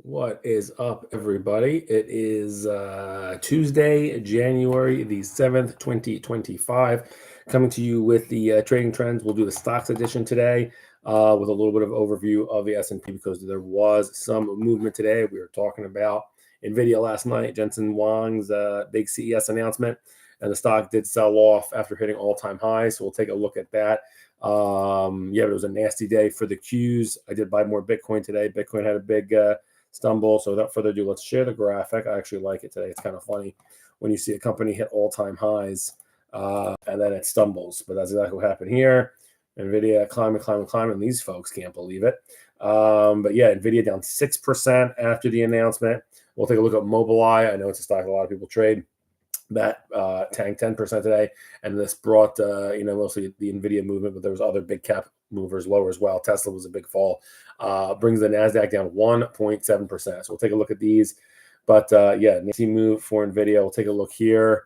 What is up, everybody? It is Tuesday, January the 7th, 2025. Coming to you with the trading trends. We'll do the stocks edition today with a little bit of overview of the S&P because there was some movement today. We were talking about NVIDIA last night, Jensen Huang's big CES announcement, and the stock did sell off after hitting all-time highs. So we'll take a look at that. Yeah, but it was a nasty day for the Qs. I did buy more Bitcoin today. Bitcoin had a big stumble. So without further ado, let's share the graphic. I actually like it today. It's kind of funny when you see a company hit all-time highs and then it stumbles. But that's exactly what happened here. NVIDIA climbing, and these folks can't believe it. But yeah, NVIDIA down 6% after the announcement. We'll take a look at Mobileye. I know it's a stock a lot of people trade. That tanked 10% today, and this brought mostly the NVIDIA movement, but there was other big cap movers lower as well. Tesla was a big fall, brings the NASDAQ down 1.7%. So we'll take a look at these. But yeah, nasty move for NVIDIA. We'll take a look here.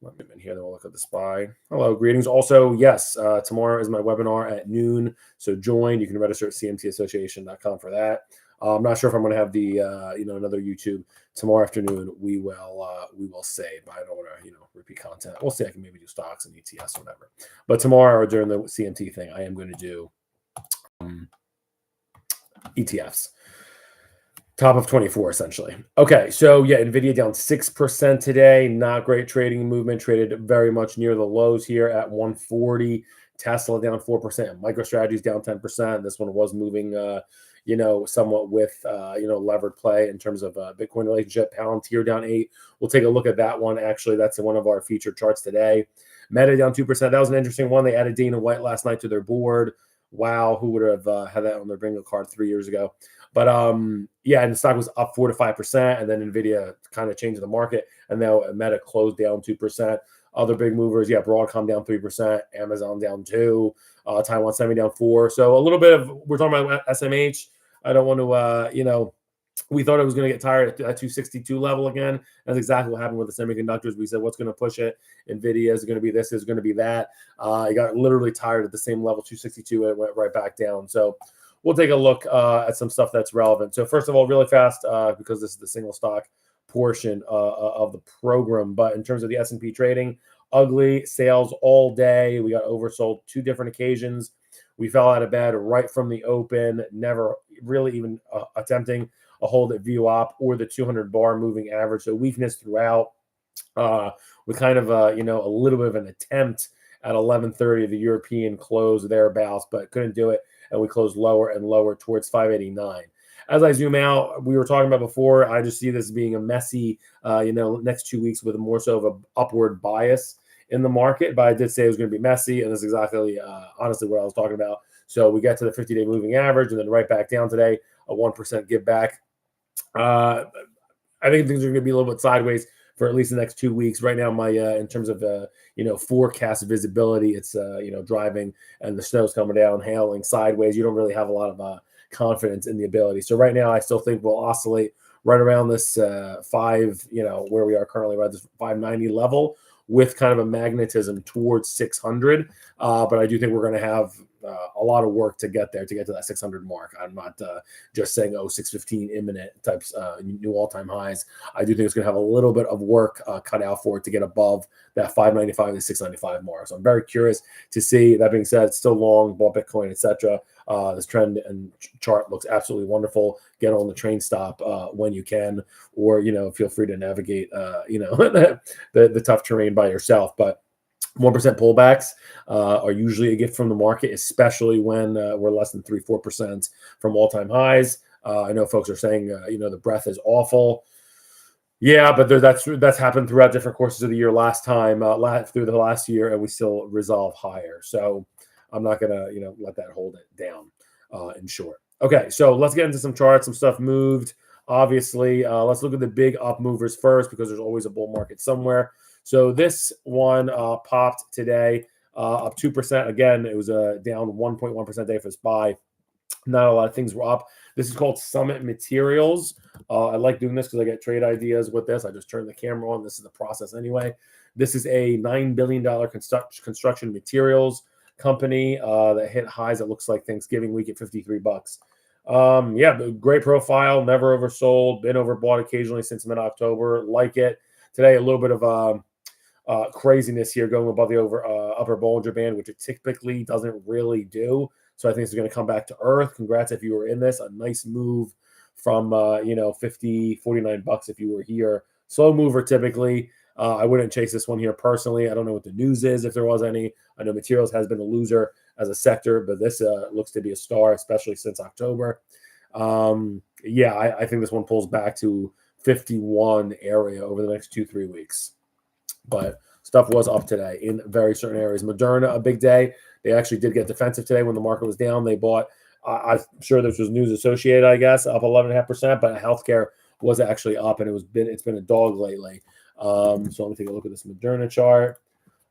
Let me in here, then we'll look at the SPY. Hello, greetings. Also, yes, tomorrow is my webinar at noon. So join. You can register at cmtassociation.com for that. I'm not sure if I'm going to have the another YouTube tomorrow afternoon. We will say, but I don't want to repeat content. We'll see. I can maybe do stocks and ETFs or whatever. But tomorrow or during the CMT thing, I am going to do ETFs. Top of 24 essentially. Okay, so yeah, NVIDIA down 6% today. Not great trading movement. Traded very much near the lows here at 140. Tesla down 4%. MicroStrategy's down 10%. This one was moving. Somewhat with, levered play in terms of Bitcoin relationship. Palantir down 8. We'll take a look at that one. Actually, that's one of our featured charts today. Meta down 2%. That was an interesting one. They added Dana White last night to their board. Wow, who would have had that on their bingo card 3 years ago? But yeah, and the stock was up 4 to 5%, and then NVIDIA kind of changed the market, and now Meta closed down 2%. Other big movers, yeah, Broadcom down 3%, Amazon down 2%, Taiwan Semi down 4%. So a little bit of, we're talking about SMH. I don't want to, we thought it was going to get tired at that 262 level again. That's exactly what happened with the semiconductors. We said, what's going to push it? NVIDIA is going to be this, is going to be that. It got literally tired at the same level, 262, and it went right back down. So we'll take a look at some stuff that's relevant. So first of all, really fast, because this is the single stock portion of the program. But in terms of the S&P trading, ugly sales all day. We got oversold 2 different occasions. We fell out of bed right from the open, never really even attempting a hold at VWAP or the 200 bar moving average. So weakness throughout with kind of a little bit of an attempt at 11:30, the European close thereabouts, but couldn't do it. And we closed lower and lower towards 589. As I zoom out, we were talking about before, I just see this being a messy, next 2 weeks with more so of an upward bias in the market. But I did say it was going to be messy, and that's exactly, honestly, what I was talking about. So we get to the 50-day moving average, and then right back down today, a 1% give back. I think things are going to be a little bit sideways for at least the next 2 weeks. Right now, my in terms of forecast visibility, it's driving and the snow's coming down, hailing sideways. You don't really have a lot of confidence in the ability. So right now, I still think we'll oscillate right around this where we are currently, right this 590 level, with kind of a magnetism towards 600. But I do think we're going to have a lot of work to get there, to get to that 600 mark. I'm not just saying, 615 imminent types, new all-time highs. I do think it's going to have a little bit of work cut out for it to get above that 595 to 695 mark. So I'm very curious to see. That being said, it's still long, bought Bitcoin, etc. This trend and chart looks absolutely wonderful. Get on the train stop when you can, or feel free to navigate the tough terrain by yourself. But 1% pullbacks are usually a gift from the market, especially when we're less than 3-4% from all-time highs. I know folks are saying the breath is awful. Yeah, but that's happened throughout different courses of the year. Last time, through the last year, and we still resolve higher. So I'm not gonna let that hold it down. In short, okay. So let's get into some charts. Some stuff moved. Obviously, let's look at the big up movers first, because there's always a bull market somewhere. So this one popped today, up 2%. Again, it was a down 1.1% day for SPY. Not a lot of things were up. This is called Summit Materials. I like doing this because I get trade ideas with this. I just turn the camera on. This is the process anyway. This is a $9 billion construction materials company that hit highs. It looks like Thanksgiving week at $53. Yeah, great profile, never oversold, been overbought occasionally since mid-October. Like it. Today, a little bit of craziness here going above the upper Bollinger Band, which it typically doesn't really do. So I think it's going to come back to earth. Congrats if you were in this. A nice move from 50, 49 bucks if you were here. Slow mover typically. I wouldn't chase this one here personally. I don't know what the news is, if there was any. I know materials has been a loser as a sector, but this looks to be a star, especially since October. I think this one pulls back to 51 area over the next 2-3 weeks. But stuff was up today in very certain areas. Moderna, a big day. They actually did get defensive today when the market was down. They bought, I'm sure this was news associated, I guess, up 11.5%, but healthcare was actually up, and it's been a dog lately. So let me take a look at this Moderna chart.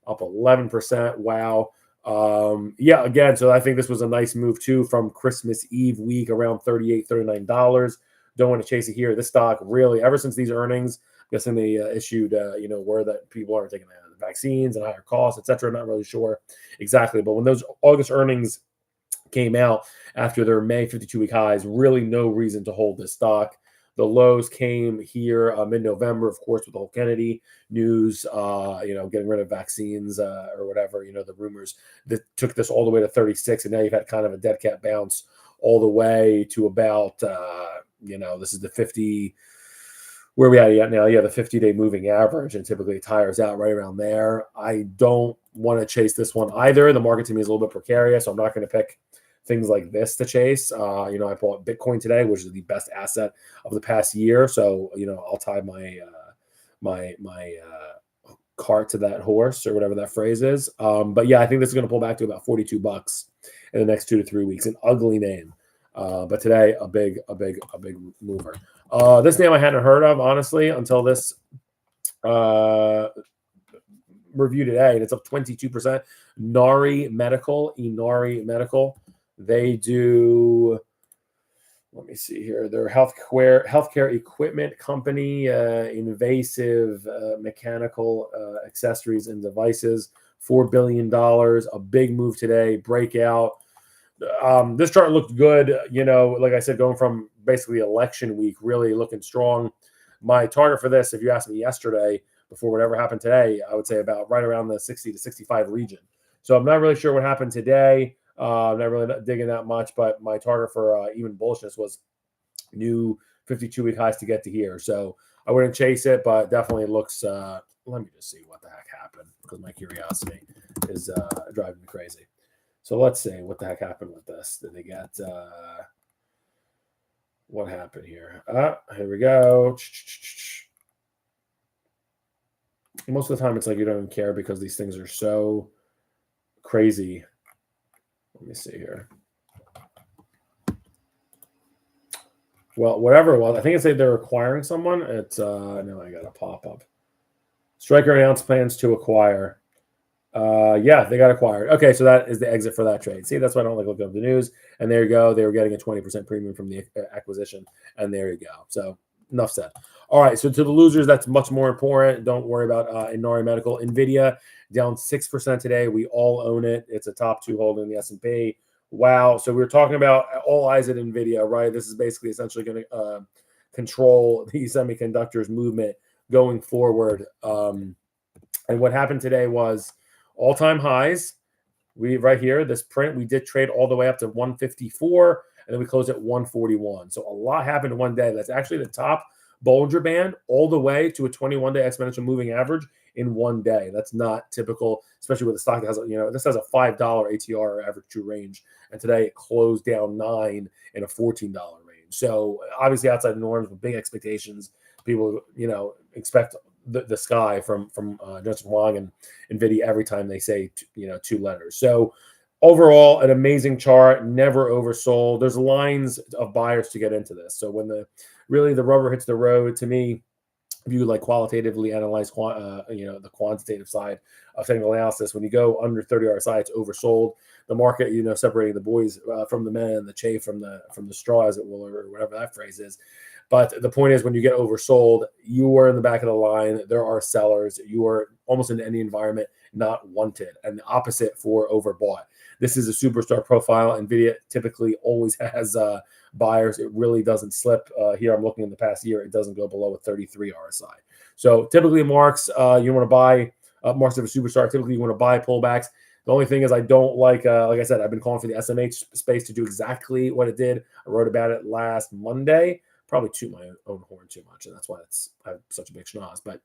Up 11%. Wow. Again, so I think this was a nice move too from Christmas Eve week around $38, $39. Don't want to chase it here. This stock really, ever since these earnings, I'm guessing they issued, word that people aren't taking the vaccines and higher costs, etc. Not really sure exactly. But when those August earnings came out after their May 52-week highs, really no reason to hold this stock. The lows came here mid-November, of course, with the whole Kennedy news, getting rid of vaccines or whatever, the rumors that took this all the way to 36. And now you've had kind of a dead cat bounce all the way to about, this is the 50, where we at now? Yeah, the 50-day moving average, and typically it tires out right around there. I don't want to chase this one either. The market to me is a little bit precarious, so I'm not going to pick things like this to chase. I bought Bitcoin today, which is the best asset of the past year. So, I'll tie my cart to that horse or whatever that phrase is. But yeah, I think this is going to pull back to about 42 bucks in the next 2 to 3 weeks. An ugly name. But today, a big mover. This name I hadn't heard of, honestly, until this review today, and it's up 22%. NARI Inari Medical. They do, let me see here. They're healthcare equipment company, invasive mechanical accessories and devices. $4 billion, a big move today, breakout. This chart looked good, like I said, going from basically election week, really looking strong. My target for this, if you asked me yesterday, before whatever happened today, I would say about right around the 60 to 65 region. So I'm not really sure what happened today. I'm not really digging that much, but my target for even bullishness was new 52-week highs to get to here. So I wouldn't chase it, but definitely looks, let me just see what the heck happened, because my curiosity is driving me crazy. So let's see what the heck happened with this. Did they get, what happened here? Here we go. Most of the time it's like you don't even care because these things are so crazy. Let me see here. Well, whatever it was, I think it's like they're acquiring someone. It's no, I got a pop-up. Stryker announced plans to acquire. They got acquired. Okay, so that is the exit for that trade. See, that's why I don't like looking up the news. And there you go. They were getting a 20% premium from the acquisition. And there you go. So enough said. All right, so to the losers, that's much more important. Don't worry about Inari Medical. NVIDIA down 6% today. We all own it. It's a top 2 hold in the S&P. Wow. So we're talking about all eyes at NVIDIA, right? This is basically essentially going to control the semiconductors movement going forward. And what happened today was all-time highs. We right here, this print, we did trade all the way up to 154, and then we closed at 141. So a lot happened in one day. That's actually the top Bollinger Band all the way to a 21-day exponential moving average in one day. That's not typical, especially with a stock that has, this has a $5 ATR average true range, and today it closed down 9 in a $14 range. So obviously outside the norms with big expectations, people, expect the sky from Justin Wong and NVIDIA every time they say 2 letters. So overall, an amazing chart, never oversold. There's lines of buyers to get into this. So when the rubber hits the road, to me, if you like qualitatively analyze the quantitative side of technical analysis, when you go under 30 RSI, it's oversold. The market, separating the boys from the men, the chaff from the straw, as it will, or whatever that phrase is. But the point is, when you get oversold, you are in the back of the line. There are sellers. You are almost in any environment not wanted, and the opposite for overbought. This is a superstar profile. NVIDIA typically always has buyers. It really doesn't slip. Here I'm looking in the past year. It doesn't go below a 33 RSI. So typically marks, you want to buy marks of a superstar. Typically you want to buy pullbacks. The only thing is I don't like I said, I've been calling for the SMH space to do exactly what it did. I wrote about it last Monday. Probably toot my own horn too much, and that's why I have such a big schnoz. But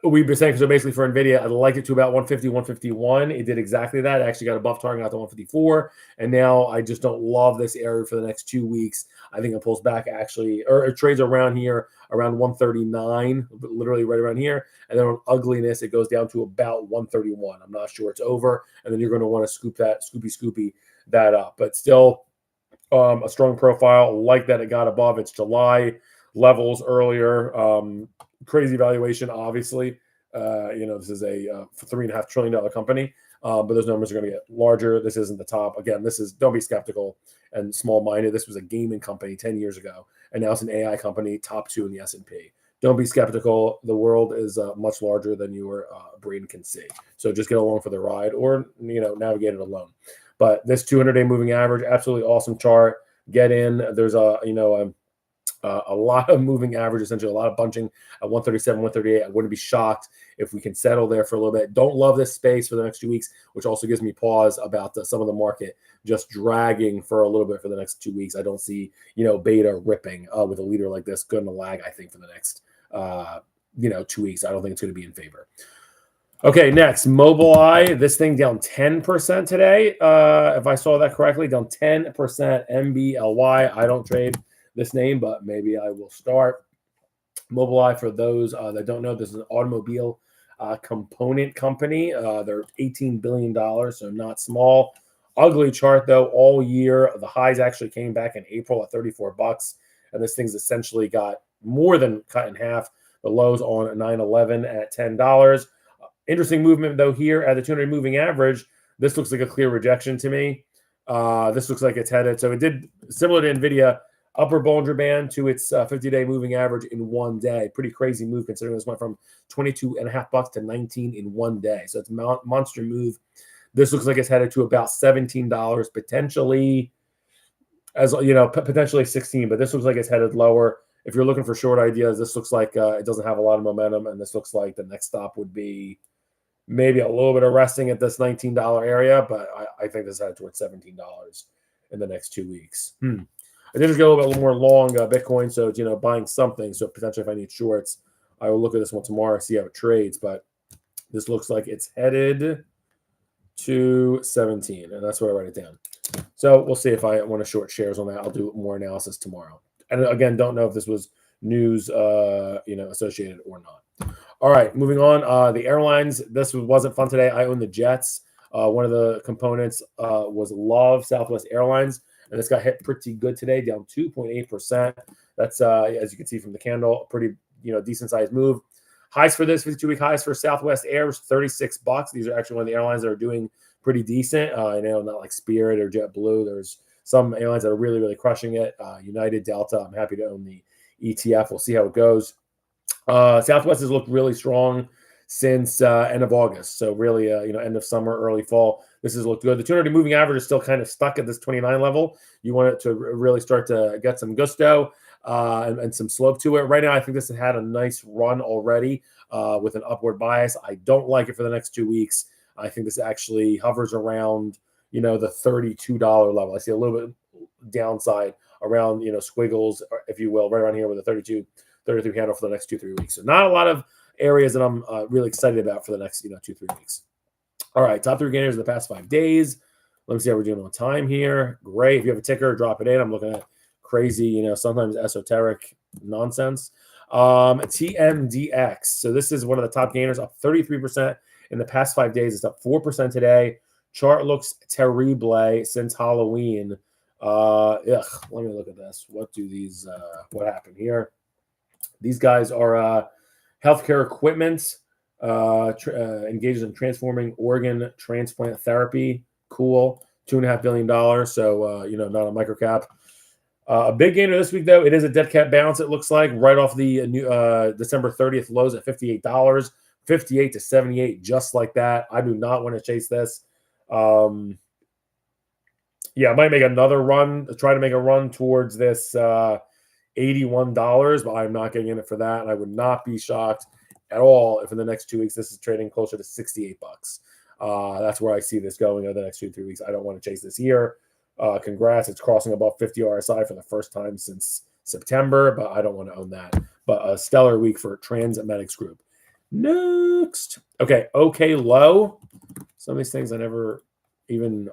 we've been saying, so basically for NVIDIA, I liked it to about 150, 151. It did exactly that. It actually got a buff target out to 154. And now I just don't love this area for the next 2 weeks. I think it pulls back actually, or it trades around here, around 139, literally right around here. And then on ugliness, it goes down to about 131. I'm not sure it's over. And then you're going to want to scoop that, scoopy that up. But still a strong profile. Like that it got above its July levels earlier. Crazy valuation, obviously. This is a $3.5 trillion company, but those numbers are going to get larger. This isn't the top. Again, don't be skeptical and small-minded. This was a gaming company 10 years ago, and now it's an AI company, top 2 in the S&P. Don't be skeptical. The world is much larger than your brain can see. So just get along for the ride, or navigate it alone. But this 200-day moving average, absolutely awesome chart. Get in. There's a lot of moving average, essentially a lot of bunching at 137, 138. I wouldn't be shocked if we can settle there for a little bit. Don't love this space for the next 2 weeks, which also gives me pause about some of the market just dragging for a little bit for the next 2 weeks. I don't see, beta ripping with a leader like this. Going to lag, I think, for the next, 2 weeks. I don't think it's going to be in favor. Okay, next, Mobileye. This thing down 10% today. If I saw that correctly, down 10%. MBLY. I don't trade this name, but maybe I will start. Mobileye, for those that don't know, this is an automobile component company. They're $18 billion, so not small. Ugly chart, though, all year. The highs actually came back in April at $34, and this thing's essentially got more than cut in half. The lows on 9/11 at $10. Interesting movement, though, here at the 200 moving average. This looks like a clear rejection to me. This looks like it's headed. So it did, similar to NVIDIA, upper Bollinger Band to its 50-day moving average in 1 day. Pretty crazy move considering this went from $22.50 to $19 in 1 day. So it's a monster move. This looks like it's headed to about $17, potentially, potentially 16, but this looks like it's headed lower. If you're looking for short ideas, this looks like it doesn't have a lot of momentum, and this looks like the next stop would be maybe a little bit of resting at this $19 area, but I think this is headed towards $17 in the next 2 weeks. I did just go a little bit more long Bitcoin, so it's, buying something. So potentially if I need shorts, I will look at this one tomorrow, see how it trades. But this looks like it's headed to 17, and that's where I write it down. So we'll see if I want to short shares on that. I'll do more analysis tomorrow. And again, don't know if this was news, associated or not. All right, moving on. The airlines, this wasn't fun today. I own the jets. One of the components was Love Southwest Airlines, and this got hit pretty good today, down 2.8%. That's, as you can see from the candle, a pretty, decent sized move. Highs for this 52-week highs for Southwest Air was $36. These are actually one of the airlines that are doing pretty decent. Not like Spirit or JetBlue. There's some airlines that are really, really crushing it. United, Delta. I'm happy to own the ETF. We'll see how it goes. Southwest has looked really strong since end of August. So really, end of summer, early fall. This has looked good. The 200 moving average is still kind of stuck at this 29 level. You want it to really start to get some gusto and some slope to it. Right now, I think this has had a nice run already with an upward bias. I don't like it for the next 2 weeks. I think this actually hovers around, the $32 level. I see a little bit downside around, squiggles, if you will, right around here with a 33 handle for the next 2-3 weeks. So not a lot of areas that I'm really excited about for the next 2-3 weeks. All right, top 3 gainers in the past 5 days. Let me see how we're doing on time here. Great. If you have a ticker, drop it in. I'm looking at crazy, sometimes esoteric nonsense. TMDX. So this is one of the top gainers, up 33% in the past 5 days. It's up 4% today. Chart looks terrible since Halloween. Let me look at this. What do these? What happened here? These guys are healthcare equipment, engages in transforming organ transplant therapy. Cool. $2.5 billion. So, not a microcap. A big gainer this week, though. It is a dead cat bounce, it looks like, right off the new December 30th lows at $58, 58 to 78, just like that. I do not want to chase this. Yeah, I might make another run, try to make a run towards this $81, but I'm not getting in it for that. And I would not be shocked at all if in the next 2 weeks this is trading closer to 68 bucks. That's where I see this going over the next 2 to 3 weeks. I don't want to chase this here. Congrats, it's crossing above 50 RSI for the first time since September, but I don't want to own that. But a stellar week for Transmedics Group. Next. Okay, Oklo. Some of these things I never even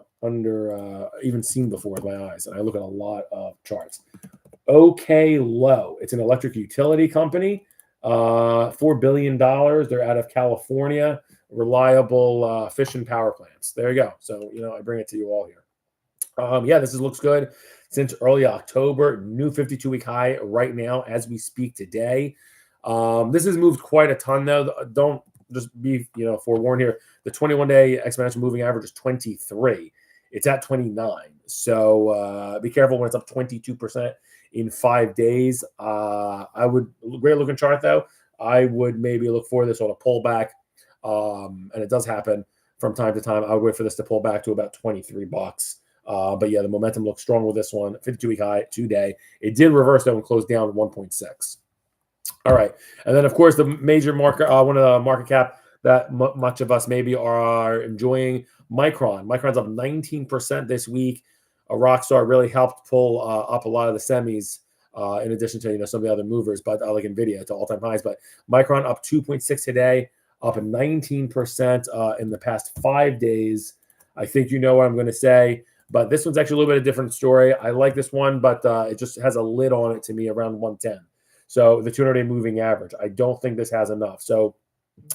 seen before with my eyes, and I look at a lot of charts. Oklo. It's an electric utility company. $4 billion. They're out of California. Reliable fission power plants. There you go. So, I bring it to you all here. Yeah, this looks good since early October. New 52-week high right now as we speak today. This has moved quite a ton, though. Don't just be, forewarned here. The 21-day exponential moving average is 23. It's at 29. So be careful when it's up 22% in 5 days. Great looking chart, though. I would maybe look for this on a pullback. And it does happen from time to time. I would wait for this to pull back to about 23 bucks. But yeah, the momentum looks strong with this one. 52-week high today. It did reverse, though, and close down 1.6. All right. And then, of course, the major market, one of the market cap that much of us maybe are enjoying, Micron. Micron's up 19% this week. A Rockstar really helped pull up a lot of the semis, in addition to some of the other movers, but like NVIDIA to all-time highs. But Micron up 2.6 today, up 19% in the past 5 days. I think you know what I'm going to say, but this one's actually a little bit of a different story. I like this one, but it just has a lid on it to me around 110. So the 200-day moving average, I don't think this has enough. So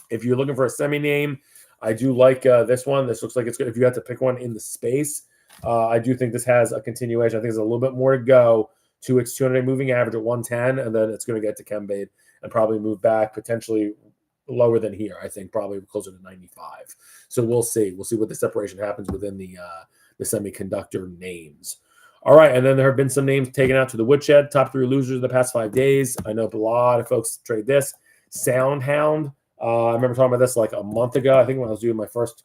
if you're looking for a semi name, I do like this one. This looks like it's good. If you have to pick one in the space, I do think this has a continuation. I think there's a little bit more to go to its 200-day moving average at 110, and then it's going to get to Chembade and probably move back potentially lower than here. I think probably closer to 95. So we'll see. We'll see what the separation happens within the semiconductor names. All right, and then there have been some names taken out to the woodshed. Top 3 losers in the past 5 days. I know a lot of folks trade this. Soundhound. I remember talking about this like a month ago. I think when I was doing my first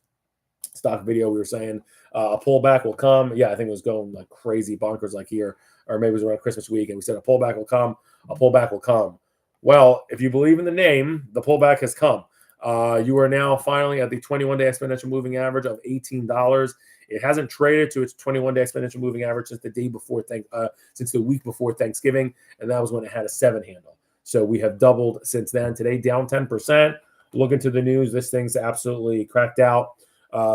stock video, we were saying a pullback will come. Yeah, I think it was going like crazy bonkers like here, or maybe it was around Christmas week, and we said a pullback will come. A pullback will come. Well, if you believe in the name, the pullback has come. You are now finally at the 21-day exponential moving average of $18. It hasn't traded to its 21-day exponential moving average since the week before Thanksgiving, and that was when it had a 7 handle. So we have doubled since then. Today, down 10%. Look into the news. This thing's absolutely cracked out.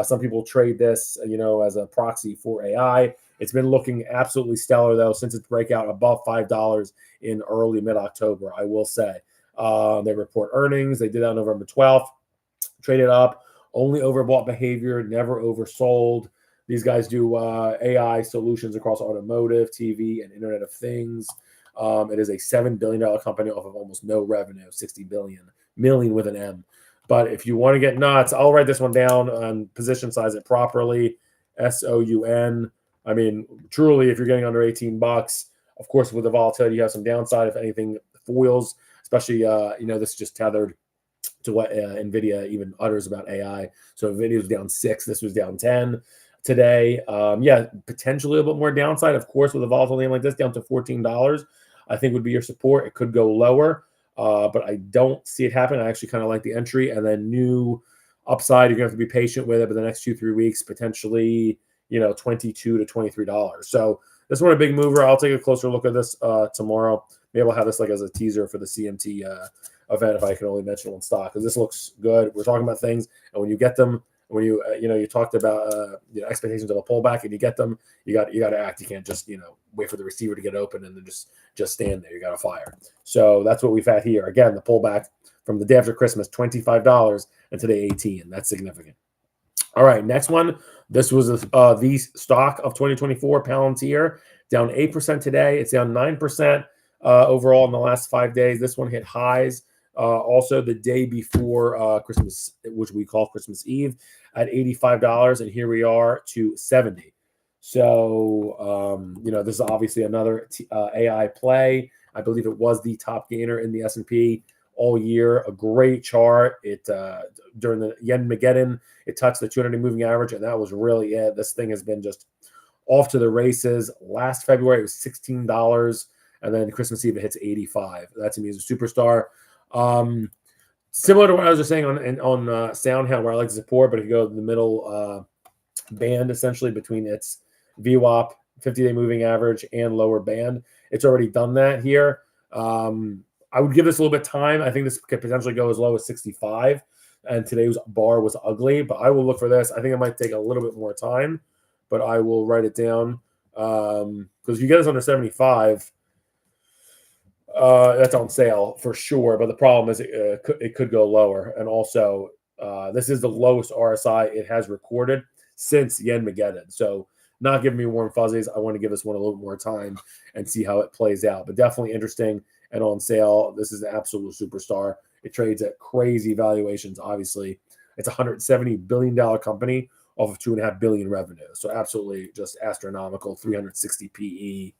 Some people trade this, as a proxy for AI. It's been looking absolutely stellar, though, since its breakout above $5 in early mid-October, I will say. They report earnings. They did that on November 12th. Traded up. Only overbought behavior, never oversold. These guys do AI solutions across automotive, TV, and Internet of Things. It is a $7 billion company off of almost no revenue, 60 million with an M. But if you want to get nuts, I'll write this one down and position size it properly. SOUN. I mean, truly, if you're getting under 18 bucks, of course, with the volatility, you have some downside if anything foils, especially, this is just tethered to what NVIDIA even utters about AI. So NVIDIA was down 6. This was down 10 today. Potentially a little bit more downside, of course, with a volatile name like this, down to $14, I think would be your support. It could go lower, but I don't see it happen. I actually kind of like the entry, and then new upside, you're going to have to be patient with it, but the next 2-3 weeks, potentially, $22 to $23. So this one a big mover. I'll take a closer look at this tomorrow. Maybe I'll have this like as a teaser for the CMT event if I can only mention one stock, because this looks good. We're talking about things, and when you get them, when you talked about expectations of a pullback, and you get them, you got to act. You can't just wait for the receiver to get open and then just stand there. You got to fire. So that's what we've had here. Again, the pullback from the day after Christmas, $25, and today $18. That's significant. All right, next one. This was the stock of 2024, Palantir, down 8% today. It's down 9% overall in the last 5 days. This one hit highs also the day before Christmas, which we call Christmas Eve, at $85, and here we are to 70. So this is obviously another AI play. I believe it was the top gainer in the S&P all year. A great chart. It during the Yen-mageddon, it touched the 200-day moving average, and that was really it. This thing has been just off to the races. Last February, it was $16, and then Christmas Eve, it hits 85. That to me is a superstar. Similar to what I was just saying on Soundhound, where I like to support, but if you go to the middle band, essentially between its VWAP, 50-day moving average, and lower band, it's already done that here. I would give this a little bit of time. I think this could potentially go as low as 65, and today's bar was ugly, but I will look for this. I think it might take a little bit more time, but I will write it down because if you get this under 75, that's on sale for sure. But the problem is it could go lower, and also this is the lowest RSI it has recorded since Yen-mageddon. So not giving me warm fuzzies. I want to give this one a little bit more time and see how it plays out. But definitely interesting and on sale. This is an absolute superstar. It trades at crazy valuations. Obviously, it's a $170 billion company off of $2.5 billion revenue. So absolutely just astronomical, 360 PE.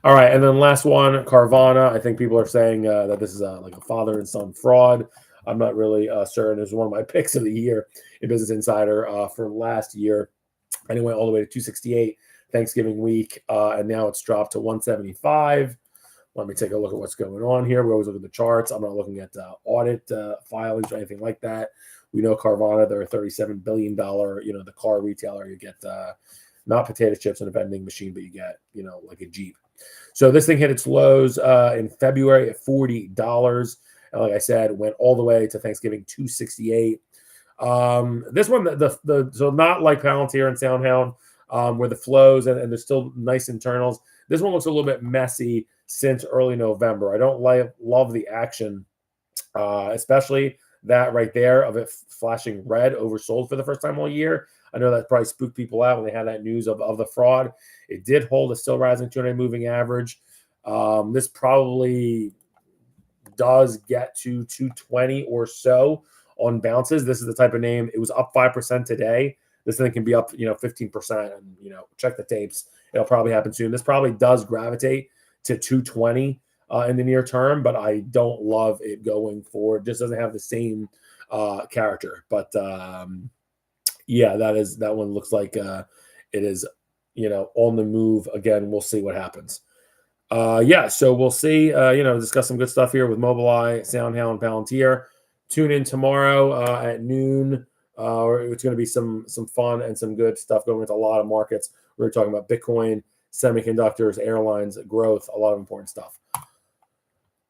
All right, and then last one, Carvana. I think people are saying that this is like a father and son fraud. I'm not really certain. It was one of my picks of the year in Business Insider for last year. And it went all the way to 268 Thanksgiving week, and now it's dropped to 175. Let me take a look at what's going on here. We always look at the charts. I'm not looking at audit filings or anything like that. We know Carvana, they're a $37 billion, the car retailer. You get not potato chips in a vending machine, but you get, like a Jeep. So this thing hit its lows in February at $40. And like I said, went all the way to Thanksgiving, 268. This one, so not like Palantir and Soundhound, where the flows and there's still nice internals. This one looks a little bit messy since early November. I don't love the action, especially that right there of it flashing red oversold for the first time all year. I know that probably spooked people out when they had that news of the fraud. It did hold a still rising 200 moving average. This probably does get to 220 or so on bounces. This is the type of name. It was up 5% today. This thing can be up, 15%, and check the tapes. It'll probably happen soon. This probably does gravitate to 220 in the near term, but I don't love it going forward. Just doesn't have the same character. But yeah, that one looks like it is, on the move again. We'll see what happens. So we'll see. Discuss some good stuff here with Mobileye, Soundhound, Palantir. Tune in tomorrow at noon. It's going to be some fun and some good stuff going into a lot of markets. We're talking about Bitcoin, semiconductors, airlines, growth, a lot of important stuff.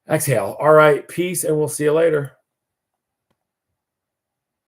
Exhale. All right. Peace, and we'll see you later.